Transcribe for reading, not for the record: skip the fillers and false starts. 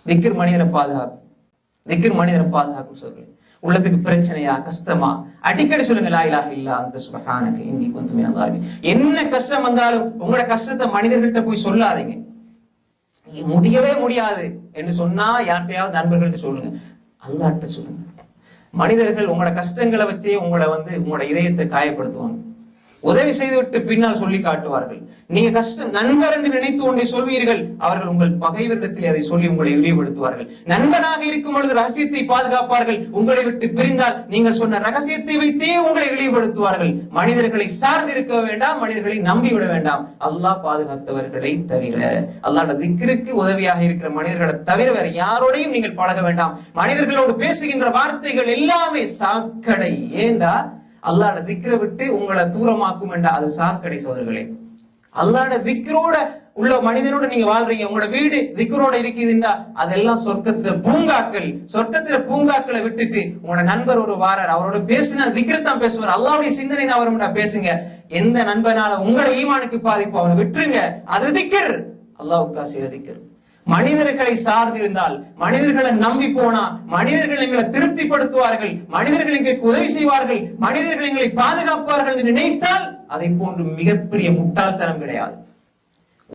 திக்ர் மனிதனை பாதுகாக்கும். திக்ர் மனிதனை பாதுகாக்கும். சொல்லுங்க, உள்ளத்துக்கு பிரச்சனையா, கஷ்டமா, அடிக்கடி சொல்லுங்க லா இலாஹ இல்லா அன்த சுப்ஹானக இன்னி குன்து மினல் ஸாலிமீன். என்ன கஷ்டம் வந்தாலும் உங்களோட கஷ்டத்தை மனிதர்கள்ட்ட போய் சொல்லாதீங்க. முடியவே முடியாது என்று சொன்னா யார்கிட்டயாவது நண்பர்கள்ட்ட சொல்லுங்க, அல்லாஹ்ட்ட சொல்லுங்க. மனிதர்கள் உங்களோட கஷ்டங்களை வச்சே உங்களோட இதயத்தை காயப்படுத்துவாங்க. உதவி செய்துவிட்டு பின்னால் சொல்லி காட்டுவார்கள். நீங்க கஷ்டம் நண்பர் என்று நினைத்து ஒன்றை சொல்வீர்கள், அவர்கள் உங்கள் பகைவரிடத்தில் அதை சொல்லி உங்களை இழிவுபடுத்துவார்கள். நண்பனாக இருக்கும் பொழுது ரகசியத்தை பாதுகாப்பார்கள், உங்களை விட்டு பிரிந்தால் நீங்கள் சொன்ன ரகசியத்தை வைத்தே உங்களை இழிவுபடுத்துவார்கள். மனிதர்களை சார்ந்திருக்க வேண்டாம், மனிதர்களை நம்பிவிட வேண்டாம். அல்லாஹ் பாதுகாத்தவர்களை தவிர, அல்லாஹ்வுடைய திக்ருக்கு உதவியாக இருக்கிற மனிதர்களை தவிர வேற யாரோடையும் நீங்கள் பழக வேண்டாம். மனிதர்களோடு பேசுகின்ற வார்த்தைகள் எல்லாமே சாக்கடை. ஏண்டா அல்லாஹ்வுடைய திக்ரை விட்டு உங்களை தூரமாக்கும் என்றா அது சாக்கடை சோதர்களே. அல்லாஹ்வுடைய திக்ரோட உள்ள மனிதனோட நீங்க வாழ்றீங்க, உங்களோட வீடு திக்ரோட இருக்குதுன்னா அதெல்லாம் சொர்க்கத்துல பூங்காக்கள். சொர்க்கத்துல பூங்காக்களை விட்டுட்டு உங்களோட நண்பர் ஒரு வாரர், அவரோட பேசினா திக்ரத்தான் பேசுவார், அல்லாஹ்வுடைய சிந்தனை அவரோட பேசுங்க. எந்த நண்பனால உங்களோட ஈமானுக்கு பாதிப்பு அவனை விட்டுருங்க, அது திக்ர். அல்லாஹ்வுக்கா சில திக்ர். மனிதர்களை சார்ந்திருந்தால், மனிதர்களை நம்பி போனா, மனிதர்கள் எங்களை திருப்திப்படுத்துவார்கள், மனிதர்கள் எங்களுக்கு உதவி செய்வார்கள், மனிதர்கள் எங்களை பாதுகாப்பார்கள் என்று நினைத்தால் அதை போன்று மிகப்பெரிய முட்டாள்தனம் கிடையாது.